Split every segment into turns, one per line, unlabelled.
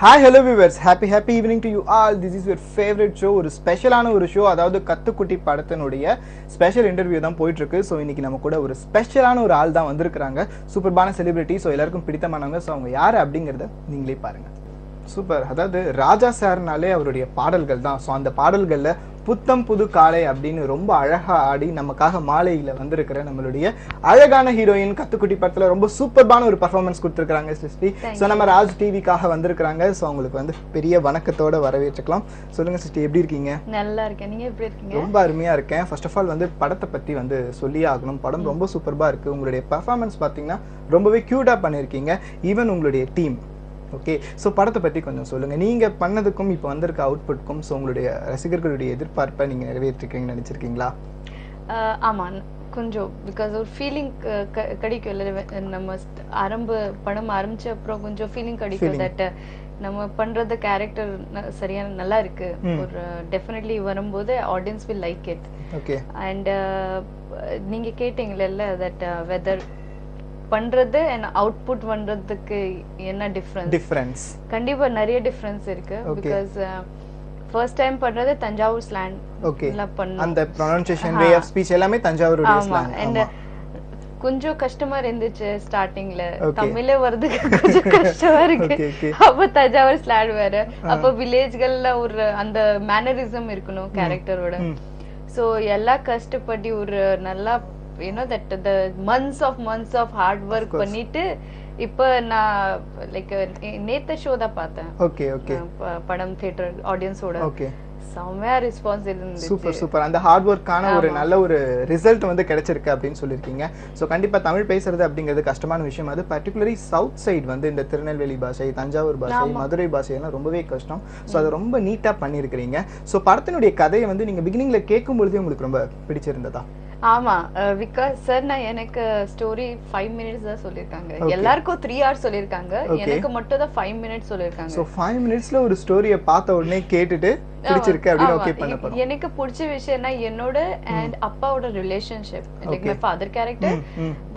Hi, hello viewers. Happy evening to you all. This is your favorite show. ஒரு ஸ்பெஷலான ஒரு show, அதாவது கத்துக்குட்டி படத்தினுடைய ஸ்பெஷல் இன்டர்வியூ தான் போயிட்டு இருக்கு. ஸோ இன்னைக்கு நம்ம கூட ஒரு ஸ்பெஷலான ஒரு ஆள் தான் வந்திருக்கிறாங்க. சூப்பர்பான செலிபிரிட்டி. ஸோ எல்லாருக்கும் பிடித்தமானவங்க. ஸோ அவங்க யாரு அப்படிங்கிறத நீங்களே பாருங்க. சூப்பர். அதாவது ராஜா சார்னாலே அவருடைய பாடல்கள் தான். ஸோ அந்த பாடல்களில் புத்தம் புது காலை அப்படின்னு ரொம்ப அழகா ஆடி நமக்காக மாலையில வந்திருக்கிற நம்மளுடைய அழகான ஹீரோயின் கத்துக்குட்டி படத்துல ரொம்ப சூப்பர்பான ஒரு பர்ஃபார்மன்ஸ் கொடுத்துருக்காங்க சிஸ்டி. ஸோ நம்ம ராஜ் டிவிக்காக வந்திருக்கிறாங்க. ஸோ அவங்களுக்கு வந்து பெரிய வணக்கத்தோட வரவேற்றுக்கலாம். சொல்லுங்க சிஸ்டி, எப்படி இருக்கீங்க?
நல்லா இருக்கேன். நீங்க எப்படி இருக்கீங்க?
ரொம்ப அருமையா இருக்கேன். ஃபர்ஸ்ட் ஆஃப் ஆல் வந்து படத்தை பத்தி வந்து சொல்லியே ஆகணும். படம் ரொம்ப சூப்பர்பா இருக்கு. உங்களுடைய பர்ஃபார்மன்ஸ் பாத்தீங்கன்னா ரொம்பவே கியூட்டா பண்ணிருக்கீங்க. ஈவன் உங்களுடைய டீம். ஓகே, ஸோ படத்தை பற்றி கொஞ்சம் சொல்லுங்கள். நீங்கள் பண்ணதுக்கும் இப்போ வந்திருக்க அவுட்புட்க்கும் ஸோ உங்களுடைய ரசிகர்களுடைய எதிர்பார்ப்பை நீங்கள் நிறைவேற்றிருக்கீங்கன்னு நினச்சிருக்கீங்களா?
ஆமாம், கொஞ்சம் பிகாஸ் ஒரு ஃபீலிங் கிடைக்கும் இல்லை, நம்ம படம் ஆரம்பிச்ச அப்புறம் கொஞ்சம் ஃபீலிங் கிடைக்கும் தட் நம்ம பண்றது கேரக்டர் சரியான நல்லா இருக்கு. ஒரு டெஃபினெட்லி வரும்போது audience will like it.
Okay.
And நீங்கள் கேட்டீங்கல்ல தட் வெதர் பண்றது and அவுட்புட் பண்றதுக்கு என்ன டிஃபரன்ஸ்? கண்டிப்பா நிறைய டிஃபரன்ஸ் இருக்கு. பிகாஸ் ஃபர்ஸ்ட் டைம் பண்றது தஞ்சாவூர் ஸ்லாங்.
ஓகே, அந்த ப்ரொனன்சியேஷன், வே ஆஃப் ஸ்பீச் எல்லாமே தஞ்சாவூருடைய ஸ்லாங்.
and கொஞ்சம் கஷ்டமா இருந்துச்சு ஸ்டார்டிங்ல. தமிழே வரதுக்கு கொஞ்சம் கஷ்டமா இருக்கு. அப்ப தஞ்சாவூர் ஸ்லாங் வேற. அப்ப வில்லேஜ்கள்ல ஒரு அந்த மேனரிசம் இருக்கணும் கேரக்டரோட. சோ எல்லாம் கஷ்டப்பட்டு ஒரு நல்லா that the months of hard work பண்ணிட்டு இப்ப நான் லைக் நேத்த ஷோ தான் பார்த்தேன்.
Okay okay.
படம் தியேட்டர் ஆடியன்ஸோட. ஓகே, செமையா ரெஸ்பான்ஸ் இருந்துச்சு.
சூப்பர். அந்த ஹார்ட் ஒர்க்கான ஒரு நல்ல ஒரு ரிசல்ட் வந்து கிடைச்சிருக்கு அப்படின்னு சொல்லியிருக்கீங்க. ஸோ கண்டிப்பா தமிழ் பேசுறது அப்படிங்கிறது கஷ்டமான விஷயம். அது பர்டிகுலரி சவுத் சைடு வந்து இந்த திருநெல்வேலி பாஷை, தஞ்சாவூர் பாஷை, மதுரை பாஷையெல்லாம் ரொம்பவே கஷ்டம். ஸோ அதை ரொம்ப நீட்டா பண்ணியிருக்கிறீங்க. ஸோ படத்தினுடைய கதையை வந்து நீங்க பிகினிங்ல கேட்கும் பொழுதே உங்களுக்கு ரொம்ப பிடிச்சிருந்ததா?
ஆமா, பிகாஸ் சார் நான் எனக்கு ஸ்டோரி 5 minutes தான் சொல்லிருக்காங்க. எல்லாருக்கும் 3 hours சொல்லிருக்காங்க. எனக்கு மட்டும் தான் 5 minutes சொல்லிருக்காங்க.
சோ 5 minutesல ஒரு ஸ்டோரியை பார்த்த உடனே கேட்டுட்டு பிடிச்சிருக்கு அப்படின்னு ஓகே பண்ண போறோம்.
எனக்கு பிடிச்ச விஷயம்னா என்னோட அண்ட் அப்பாவோட relationship, like my father character,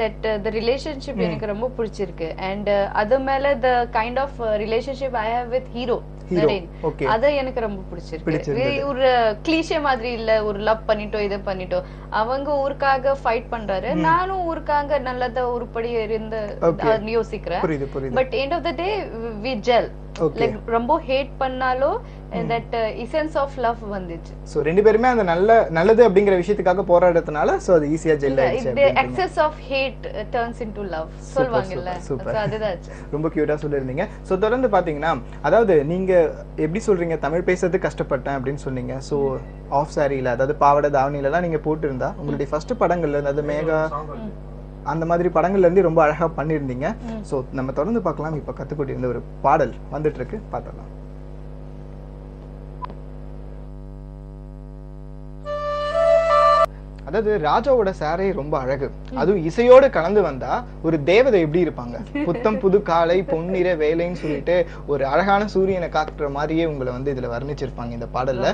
that the relationship எனக்கு ரொம்ப பிடிச்சிருக்கு. அண்ட் அது மேல the kind of relationship I have with hero. அது எனக்கு ரொம்ப பிடிச்சிருக்கு. ஒரு கிளீஷே மாதிரி இல்ல, ஒரு லவ் பண்ணிட்டோ இது பண்ணிட்டோ. அவங்க ஊருக்காக ஃபைட் பண்றாரு, நானும் ஊருக்காக நல்லதா உருப்படி இருந்து யோசிக்கிறேன். But end of the day we gel. Like ரொம்ப ஹேட் பண்ணாலோ தட் எசன்ஸ் ஆஃப் லவ் வந்துச்சு. சோ
ரெண்டு பேருமே அந்த நல்லது அப்படிங்கற விஷயத்துக்காக போராடுறதுனால சோ அது ஈஸியா ஜெல் ஆயிடுச்சு.
the excess of hate turns into love சொல்வாங்கல்ல. சோ அதுதான்
ரொம்ப கியூட்டா சொல்லிருந்தீங்க. சோ தொடர்ந்து பாத்தீங்கன்னா, அதாவது நீங்க எப்படி சொல்றீங்க, தமிழ் பேசுறது கஷ்டப்பட்டேன் அப்படின்னு சொன்னீங்க. சோ ஆஃப் சாரியில, அதாவது பாவாடை தாவணியில எல்லாம் நீங்க போட்டு இருந்தா உங்களுடைய ஃபர்ஸ்ட் படங்கள்ல, அதாவது மேகா அந்த மாதிரி படங்கள்ல இருந்து ரொம்ப அழகா பண்ணிருந்தீங்க. சோ நம்ம தொடர்ந்து பார்க்கலாம். இப்ப கத்துக்குட்டி இருந்த ஒரு பாடல் வந்துட்டு இருக்கு, பார்த்தலாம். அதாவது ராஜாவோட சாரே ரொம்ப அழகு. அதுவும் இசையோடு கலந்து வந்தா ஒரு தேவதை எப்படி இருப்பாங்க. புத்தம் புது காலை பொன்னிற வேலைன்னு சொல்லிட்டு ஒரு அழகான சூரியனை காட்டுற மாதிரியே உங்களை வந்து இதுல வர்ணிச்சிருப்பாங்க இந்த பாடல்ல.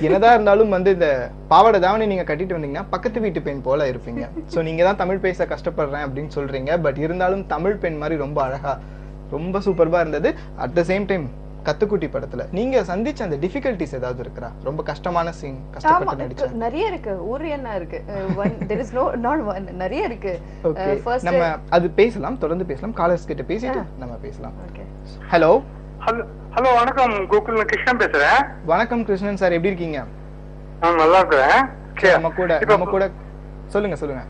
என்னதான் இருந்தாலும் வந்து இந்த பாவாடை தாவணி நீங்க கட்டிட்டு வந்தீங்கன்னா பக்கத்து வீட்டு பெண் போல இருப்பீங்க. சோ நீங்க தான் தமிழ் பேச கஷ்டப்படுறேன் அப்படின்னு சொல்றீங்க. பட் இருந்தாலும் தமிழ் பெண் மாதிரி ரொம்ப அழகா, ரொம்ப சூப்பர்பா இருந்தது. At the same time Kathukutti படத்துல நீங்க சந்திச்ச அந்த டிஃபிகல்ட்டிஸ் ஏதாவது இருக்கா? ரொம்ப கஷ்டமான சீன், கஷ்டப்பட்டு நடிச்ச
நிறைய இருக்கு. ஒரு என்ன இருக்கு, there is no not one, நிறைய இருக்கு.
ஃபர்ஸ்ட் நம்ம அது பேசலாம், தொடர்ந்து பேசலாம். காலர்ஸ் கிட்ட பேசிட்டு நம்ம பேசலாம். ஓகே. ஹலோ
ஹலோ, வணக்கம். கோகுல், நான் கிருஷ்ணன் பேசுறேன்.
வணக்கம் கிருஷ்ணன் சார், எப்படி இருக்கீங்க?
நான் நல்லா இருக்கேன்.
நம்ம கூட சொல்லுங்க.
சொல்லுங்க.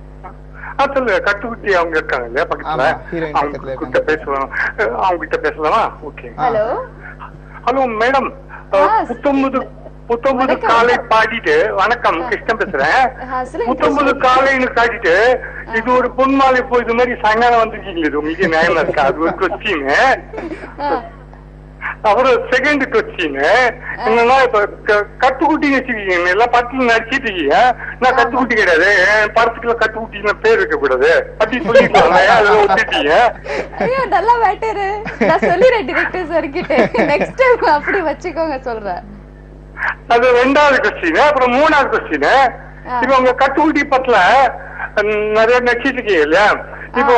கட்டுக்குட்டி அவங்க இருக்காங்க இல்லையா பக்கத்துல, அவங்க பேசலாம். அவங்க கிட்ட பேசலாமா? ஓகே. ஹலோ மேடம், புத்தம்பது காலை பாடிட்டு, வணக்கம் கிருஷ்ணன் பேசுறேன். புத்தம்பது காலைன்னு காட்டிட்டு இது ஒரு பொன்மாலை போய் இது மாதிரி சாயங்காலம் வந்துருக்கீங்களா? இது உங்களுக்கு நியாயமா இருக்கா? அது ஒரு கொஸ்டின். அப்புறம் செகண்ட் கொஸ்டின் என்னன்னா, இப்ப கட்டுக்குட்டி வச்சிருக்கீங்க, எல்லா படத்துல நடிச்சிட்டு இருக்கீங்க. நான் கட்டுக்குட்டி கிடையாது, படத்துக்குள்ள கட்டுக்குட்டி பேர் இருக்க கூடாது அப்படி சொல்லிருக்காங்க. அதெல்லாம் ஒத்துட்டீங்க.
நல்லா வேட்டரு, நான் சொல்லிடுறேன் டைரக்டர் சார் கிட்ட, நெக்ஸ்ட் டைம் அப்படி வச்சுக்கோங்க சொல்றேன்.
அது ரெண்டாவது கொஸ்டின். அப்புறம் மூணாவது கொஸ்டின், இப்ப உங்க கட்டுக்குட்டி படத்துல நிறைய நடிச்சிட்டு இருக்கீங்க இல்லையா, இப்போ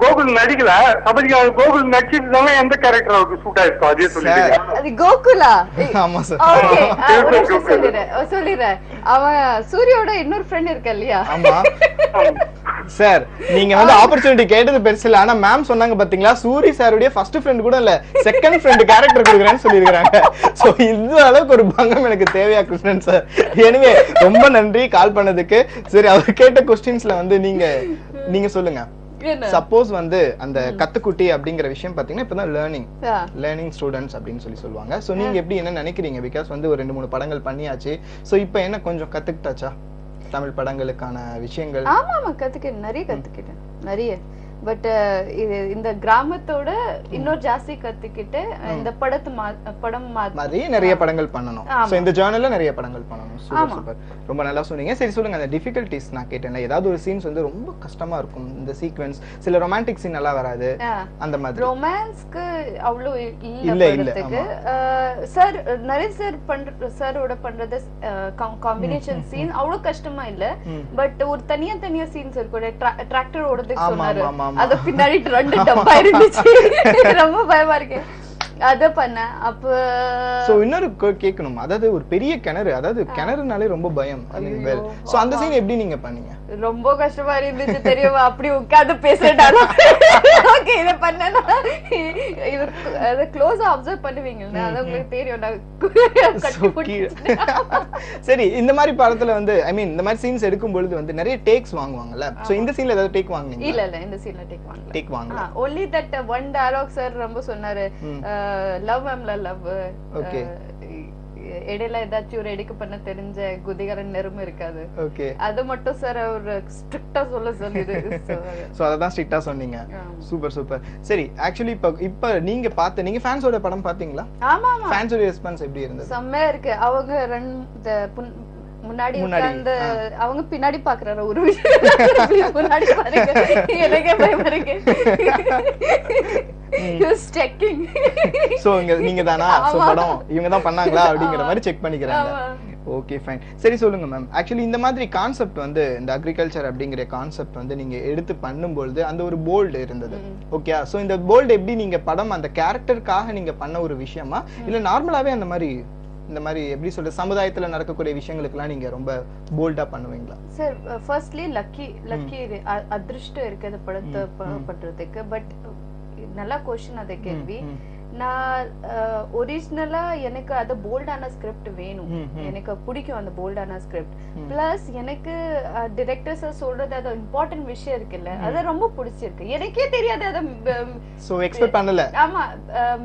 கோகுல் நடிக்கல, அப்படி கோகுல் நடிச்சிருந்தாங்க எந்த கேரக்டர் அவருக்கு சூட் ஆயிருக்கும் அதே சொல்லிடுங்க.
அது கோகுலா?
ஆமா சார்.
ஓகே, சொல்லிடுறேன். அவன் சூரியோட இன்னொரு ஃப்ரெண்ட் இருக்கா இல்லையா?
ஆமா சார், நீங்க வந்து ஆப்பர்ச்சுனிட்டி கேட்டது பெருசு இல்ல. ஆனா மேம் சொன்னாங்க பாத்தீங்களா, சூரி சாருடைய ஃபர்ஸ்ட் ஃப்ரெண்ட் கூட இல்ல, செகண்ட் ஃப்ரெண்ட் கேரக்டர் கொடுக்குறேன்னு சொல்லிருக்காங்க. சோ இந்த அளவுக்கு ஒரு பங்கம் எனக்கு தேவையா கிருஷ்ணன் சார்? எனவே ரொம்ப நன்றி கால் பண்ணதுக்கு. சரி, அவர் கேட்ட கொஸ்டின்ஸ்ல வந்து நீங்க சொல்லுங்க. சப்போஸ் வந்து அந்த கத்துக்குட்டி அப்படிங்கிற விஷயம் பாத்தீங்கன்னா இப்பதான் லேர்னிங் ஸ்டூடெண்ட்ஸ் அப்படின்னு சொல்லுவாங்க. சோ நீங்க எப்படி என்ன நினைக்கிறீங்க? பிகாஸ் வந்து ஒரு 2-3 படங்கள் பண்ணியாச்சு. சோ இப்போ என்ன கொஞ்சம் கத்துக்கிட்டாச்சா தமிழ் படங்களுக்கான விஷயங்கள்?
ஆமா, கத்துக்கிட்டேன் நிறைய. பட் இந்த கிராமத்தோட இன்னொரு ஜாஸ்தி கத்துக்கிட்டு இந்த படம்
மாதிரி நிறைய படங்கள் பண்ணணும். சோ இந்த ஜர்னல்ல நிறைய படங்கள் பண்ணணும். சூப்பர், ரொம்ப நல்லா சொன்னீங்க. சரி சொல்லுங்க, அந்த டிஃபிகல்டிஸ் நான் கேட்டேன்ல, ஏதாவது ஒரு சீன்ஸ் வந்து ரொம்ப கஷ்டமா இருக்கும் இந்த சீக்வென்ஸ், சில ரொமான்டிக் சீன் நல்லா வராது, அந்த மாதிரி.
ரொமான்ஸ்க்கு அவ்வளவு இல்ல. சார் நரேஷ் சாரோட பண்றது காம்பினேஷன் சீன் அவ்வளவு கஷ்டமா இல்ல. பட் ஒரு தனியா சீன்ஸ் இருக்கும். டிராக்டர் ஓடுறதுக்கு சொன்னாரு, அது பின்னாடி 2 டப்பா இருந்துச்சு, ரொம்ப பயமா இருக்கு. அத பண்ண. அப்ப
சோ இன்னொரு கேட்கணும், அதாவது ஒரு பெரிய கிணறு, அதாவது கிணறுனாலே ரொம்ப பயம். சோ அந்த சீன் எப்படி நீங்க பண்ணீங்க?
ரொம்ப கஷ்டமா இருந்துச்சு தெரியுமா? அப்படி உட்கார்ந்து பேசுறதால ஓகே இத பண்ணனா இது அத க்ளோஸா அப்சர்வ் பண்ணுவீங்கல, அது உங்களுக்கு தெரியும்.
சரி, இந்த மாதிரி படத்துல வந்து ஐ மீன் இந்த மாதிரி சீன்ஸ் எடுக்கும் பொழுது வந்து நிறைய டேக்ஸ் வாங்குவாங்கல. சோ இந்த சீன்ல ஏதாவது டேக் வாங்குனீங்க?
இல்ல இந்த சீன்ல டேக் வாங்கல. only that one dialogue sir ரொம்ப சொன்னாரு, லவ் மேம்ல லவ். ஓகே, இடையில ஏதாச்சும் ஒரு எடுக்க பண்ண தெரிஞ்ச குதிகாரன் நெருமை இருக்காது. ஓகே, அது மட்டும் சார் ஒரு ஸ்ட்ரிக்ட்டா சொல்லிடு.
சோ அதான் ஸ்ட்ரிக்ட்டா சொன்னீங்க. சூப்பர். சரி, ஆக்சுவலி இப்ப நீங்க ஃபேன்ஸோட படம் பாத்தீங்களா?
ஆமா.
ஃபேன்ஸோட ரெஸ்பான்ஸ் எப்படி இருந்தது?
செம்மையா இருக்கு. அவங்க முன்னாடி உட்கார்ந்து அவங்க பின்னாடி பாக்குறாரு ஒரு விஷயம், முன்னாடி பாருங்க, எனக்கே பயமா இருக்கு.
சோ நீங்க தானா படம் இவங்க தான் பண்ணாங்களா அப்படிங்கிற மாதிரி செக் பண்ணிக்கிறாங்க. Okay fine. சரி சொல்லுங்க மேம், ஆக்சுவலி இந்த மாதிரி கான்செப்ட் வந்து இந்த அக்ரிகல்ச்சர் அப்படிங்கிற கான்செப்ட் வந்து நீங்க எடுத்து பண்ணும்போது அந்த ஒரு போல்டு இருந்தது. ஓகே, சோ இந்த போல்டு எப்படி நீங்க படம் அந்த கேரக்டருக்காக நீங்க பண்ண ஒரு விஷயமா, இல்ல நார்மலாவே அந்த மாதிரி இந்த மாதிரி எப்படி சொல்ற சமுதாயத்துல நடக்கக்கூடிய விஷயங்களுக்குலாம் நீங்க ரொம்ப போல்டா பண்ணுவீங்களா?
சார் ஃபர்ஸ்ட்லி லக்கி அதிர்ஷ்டம் இருக்கு அந்த படத்தை பண்றதுக்கு. பட் நல்ல क्वेश्चन அத கேள்வி. நான் ஒரிஜினலா எனக்கு அது போல்டான ஸ்கிரிப்ட் வேணும், எனக்கு பிடிக்கும் அந்த போல்டான ஸ்கிரிப்ட். பிளஸ் எனக்கு டைரக்டர்ஸ் சொல்றது அது இம்பார்ட்டன்ட் விஷயம் இருக்குல்ல, அது ரொம்ப பிடிச்சிருக்கு. எனக்கே தெரியாது அது.
சோ எக்ஸ்பெக்ட் பண்ணல.
ஆமா,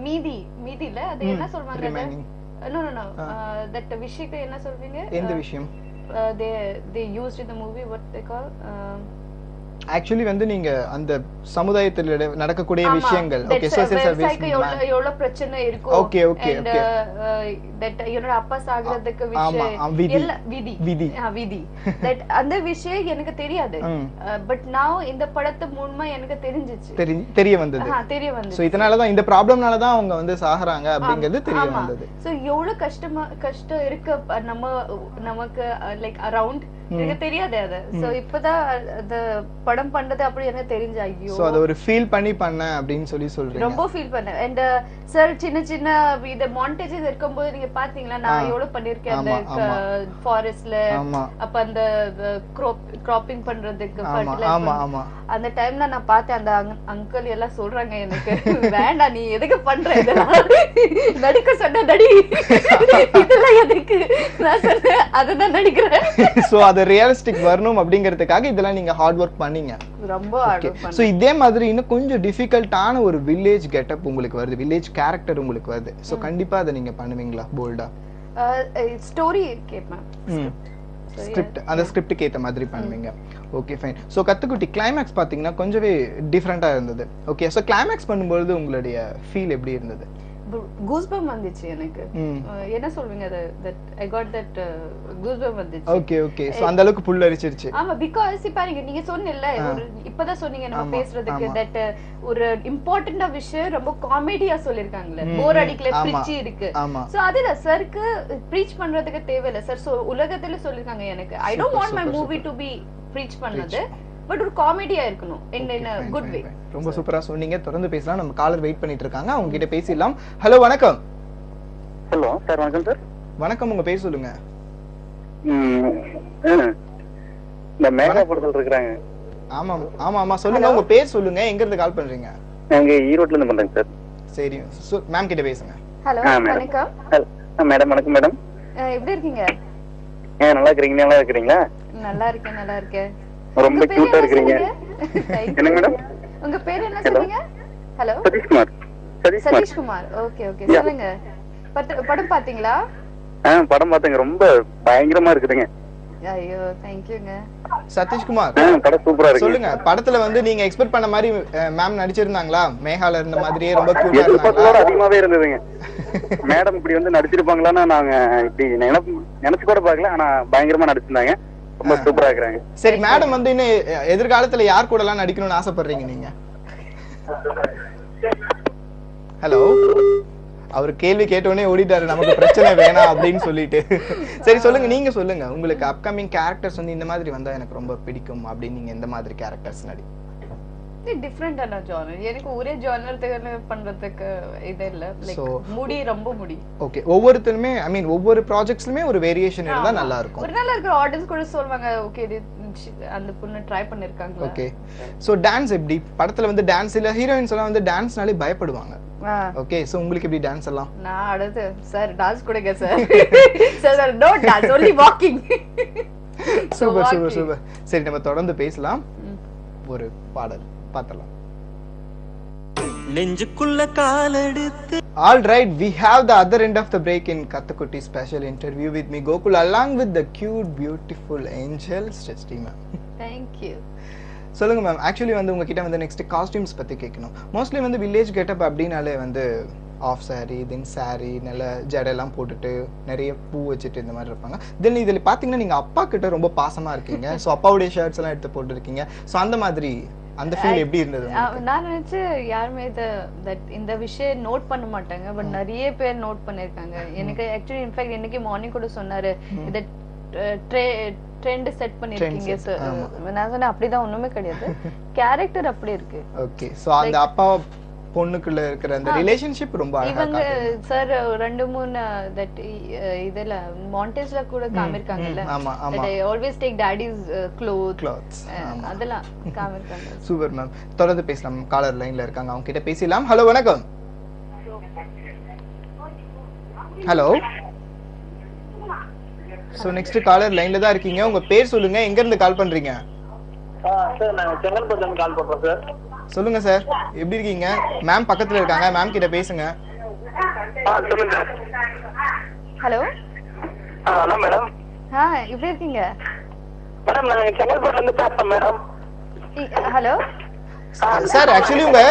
மீதில அது என்ன சொல்வாங்க, no that விஷயத்தை என்ன சொல்வீங்க?
எந்த விஷயம்?
they used in the movie, what they call
actually வந்து நீங்க அந்த சமுதாயத்துல நடக்கக்கூடிய விஷயங்கள், ஓகே, சோஷியல் சர்வீஸ்
எவ்வளவு பிரச்சனை இருக்கும்.
ஓகே
தட் என்னோட அப்பா சாகிறதுக்கு விஷயம் விதி தட் அந்த விஷயம் எனக்கு தெரியாது. பட் now இந்த படத்து மூலமா எனக்கு தெரிய வந்தது.
சோ இதனால தான் இந்த ப்ராப்ளம்னால தான் அவங்க வந்து சாகுறாங்க அப்படிங்கிறது தெரிய வந்தது.
சோ எவ்வளவு கஷ்டம் இருக்கு நமக்கு லைக் அரவுண்ட், எனக்கு தெரியாது அது. சோ இப்பதான் அந்த படம் பண்றது அப்படி எனக்கு தெரிஞ்ச. ஐயோ,
சோ அத ஒரு ஃபீல் பண்ண அப்படினு சொல்றீங்க.
ரொம்ப ஃபீல் பண்ண. and சார் சின்ன இந்த மாண்டேஜஸ் இருக்கும்போது நீங்க பாத்தீங்களா, நான் எவ்வளவு பண்ணிருக்கேன் அந்த ஃபாரஸ்ட்ல. அப்ப அந்த கிராப்பிங் பண்றதுக்கு அந்த டைம்ல நான் பார்த்தேன் அந்த அங்கிள் எல்லாம் சொல்றாங்க எனக்கு, வேண்டாம் நீ எதுக்கு பண்ற இதெல்லாம், நடிக்க சொன்ன நடி, இதெல்லாம் எதுக்கு? நான் சொன்னேன் அதுதான் நடிக்கிறேன்.
சோ அது ரியலிஸ்டிக் வரணும் அப்படிங்கிறதுக்காக இதெல்லாம் நீங்க ஹார்ட் ஒர்க் பண்ணீங்க.
ரொம்ப ஹார்ட் ஒர்க் பண்ணேன்.
சோ இதே மாதிரி இன்னும் கொஞ்சம் டிஃபிகல்ட்டான ஒரு வில்லேஜ் கெட்டப் உங்களுக்கு வருது, வில்லேஜ் கேரக்டர் உங்களுக்கு வருது. சோ கண்டிப்பா அதை நீங்க பண்ணுவீங்களா போல்டா?
ஸ்டோரி கேட்பேன்,
ஸ்கிரிப்ட், அந்த ஸ்கிரிப்டுக்கு ஏத்த மாதிரி பண்ணுவீங்க. Okay fine. So Kathukutti climax பாத்தீங்கன்னா கொஞ்சமே டிஃபரெண்டா இருந்தது. ஓகே, சோ கிளைமேக்ஸ் பண்ணும்போது உங்களுடைய ஃபீல் எப்படி இருந்தது?
கூஸ்பம் வந்துச்சு எனக்கு. என்ன சொல்வீங்க, that I got that goosebump வந்துச்சு.
ஓகே சோ அந்த அளவுக்கு புல் அரிச்சிருச்சு.
ஆமா, because பாருங்க நீங்க சொன்னீங்கல்ல, ஒரு இப்பதான் சொன்னீங்க நம்ம பேசுறதுக்கு that ஒரு இம்பார்ட்டன்ட்டா விஷயம் ரொம்ப காமெடியா சொல்லிருக்காங்கல, போர் அடிக்கல, பிரிச்சி இருக்கு. சோ அதுல சருக்கு ப்ரீச் பண்றதுக்கு தேவையில்ல சார். சோ உலகத்துல சொல்லிருக்காங்க எனக்கு, I don't want my movie to be preach பண்ணது, பட் ஒரு காமெடியா இருக்கணும் in a good way.
ரொம்ப சூப்பரா சொன்னீங்க. தொடர்ந்து பேசலாம். நம்ம காலர் வெயிட் பண்ணிட்டு இருக்காங்க, அவங்க கிட்ட பேசிடலாம். ஹலோ வணக்கம்.
ஹலோ சார், வணக்கம் சார்.
வணக்கம், உங்க பேர் சொல்லுங்க.
இந்த மேகா படத்துல இருக்காங்க.
ஆமா ஆமா ஆமா, சொல்லுங்க உங்க பேர் சொல்லுங்க, எங்க இருந்து கால் பண்றீங்க?
நாங்க ஈரோட்ல இருந்து பண்றேங்க சார்.
சரி, மேம் கிட்ட பேசுங்க.
ஹலோ வணக்கம்
மேடம். வணக்கம் மேடம்.
எப்படி இருக்கீங்க?
நல்லா இருக்கீங்க? நல்லா இருக்கீங்களா?
நல்லா இருக்கேன்.
ரொம்ப கியூட்டா இருக்கீங்க. என்ன மேடம்
உங்க பேர் என்ன சொன்னீங்க? ஹலோ சதீஷ்குமார். ஓகே சொல்லுங்க. படம் பாத்தீங்களா?
படம் பார்த்தேங்க, ரொம்ப பயங்கரமா இருக்குதுங்க.
ஐயோ தேங்க்யூங்க
சதீஷ்குமார்.
படம் சூப்பரா இருக்கு.
சொல்லுங்க, படத்துல வந்து நீங்க எக்ஸ்பெக்ட் பண்ண மாதிரி மேம் நடிச்சிருந்தாங்களா? மேகால இருந்த மாதிரியே ரொம்ப கியூட்டா இருந்தாங்களா?
அதிகமாவே இருந்ததுங்க. மேடம் இப்படி வந்து நடிச்சிருப்பாங்களான்னு நாங்க இப்படி நினைச்சு கூட பார்க்கல. ஆனா பயங்கரமா நடிச்சிருந்தாங்க, ரொம்ப சூப்பரா இருக்கிறாங்க.
சரி, மேடம் வந்து இன்னும் எதிர்காலத்துல யார் கூட எல்லாம் நடிக்கணும்னு ஆசைப்படுறீங்க நீங்க? ஹலோ, அவர் கேள்வி கேட்டோடனே ஓடிட்டாரு, நமக்கு பிரச்சனை வேணாம் அப்படின்னு சொல்லிட்டு. சரி சொல்லுங்க, நீங்க சொல்லுங்க, உங்களுக்கு அப்கமிங் கேரக்டர்ஸ் வந்து இந்த மாதிரி வந்தா எனக்கு ரொம்ப பிடிக்கும் அப்படின்னு நீங்க எந்த மாதிரி கேரக்டர்ஸ் நடி?
டிஃபரெண்டான ஜானர். எனக்கு ஒரே ஜானர் பண்றதுக்கு இது இல்ல. லைக் முடி ரொம்ப முடி.
ஓகே, ஒவ்வொருத்தருமே ஐ மீன் ஒவ்வொரு ப்ராஜெக்ட்ஸ்லயுமே ஒரு வேரியேஷன் இருந்தா நல்லா இருக்கும்.
ஒரு நல்லா இருக்கிற ஆடியன்ஸ் கூட சொல்வாங்க, ஓகே இது அந்த பொண்ணு ட்ரை பண்ணிருக்காங்க.
ஓகே, சோ டான்ஸ் எப்படி? படத்துல வந்து டான்ஸ் இல்ல, ஹீரோயின்ஸ் எல்லாம் வந்து டான்ஸ்னாலே பயப்படுவாங்க. ஓகே, சோ உங்களுக்கு எப்படி டான்ஸ் எல்லாம்?
நான் அடுத்து சார் டான்ஸ் கொடுங்க sir. Sir no dance, only walking.
Super. சரி, நம்ம தொடர்ந்து பேசலாம். ஒரு பாடல் பார்த்தலாம்.
நெஞ்சுக்குள்ள காலெடுத்து.
All right, we have the other end of the break in Kathukutti special interview with me Gokul along with the cute beautiful angel Srishti ma'am.
Thank you.
சொல்லுங்க மேம், ஆக்சுவலி வந்து உங்ககிட்ட வந்து நெக்ஸ்ட் காஸ்டியூம்ஸ் பத்தி கேட்கணும். Mostly வந்து village getup அப்படின்னாலே வந்து of sorry, then sorry, நல்ல ஜடெல்லாம் போட்டுட்டு நிறைய பூ வச்சுட்டு இந்த மாதிரி இருப்பாங்க. தென் இதில் பார்த்தீங்கன்னா நீங்கள் அப்பா கிட்ட ரொம்ப பாசமாக இருக்கீங்க. ஸோ அப்பாவுடைய ஷர்ட்ஸ் எல்லாம் எடுத்து போட்டுருக்கீங்க. ஸோ அந்த மாதிரி அந்த ஃபீல் எப்படி இருந்தது?
நான் நினைச்சு யாருமே இந்த விஷயம் நோட் பண்ண மாட்டாங்க, பட் நிறைய பேர் நோட் பண்ணிருக்காங்க. எனக்கு ஆக்சுவலி இன்ஃபேக்ட் இன்னைக்கு மார்னிங் கூட சொன்னாரு, இத ட்ரெண்ட் செட் பண்ணிருக்கீங்க சார். நான் சொன்னேன் அப்படிதான் ஒண்ணுமே கிடையாது, கேரக்டர் அப்படி இருக்கு.
ஓகே, சோ அந்த அப்பா பொண்ணுக்குள்ள இருக்கிற அந்த ரிலேஷன்ஷிப் ரொம்ப அழகா
இவங்க சார் 2-3 தட் இதல மாண்டேஜ்ல கூட காமிருக்காங்கல்ல.
ஆமா ஆமா,
they always take daddy's clothes அதெல்லாம் காமிருக்காங்க.
Super ma'am. தொடர்ந்து பேசலாம், காலர் லைன்ல இருக்காங்க, அவங்க கிட்ட பேசலாம். ஹலோ வணக்கம். ஹலோ, சோ நெக்ஸ்ட் காலர் லைன்ல தான் இருக்கீங்க, உங்க பேர் சொல்லுங்க, எங்க இருந்து கால் பண்றீங்க?
சார் நான் செங்கல்பட்டுல இருந்து கால் பண்றேன் சார்.
சொல்லுங்க சார், எப்படி இருக்கீங்க? மேம் பக்கத்துல இருக்காங்க, மேம் கிட்ட பேசுங்க.
Hello
hello madam.
எப்படி இருக்கீங்க
மேடம்? நான் செங்கல்பட்டுல இருந்து பேசுறேன் மேடம்.
ஹலோ
சார், ஆக்சுவலி உங்க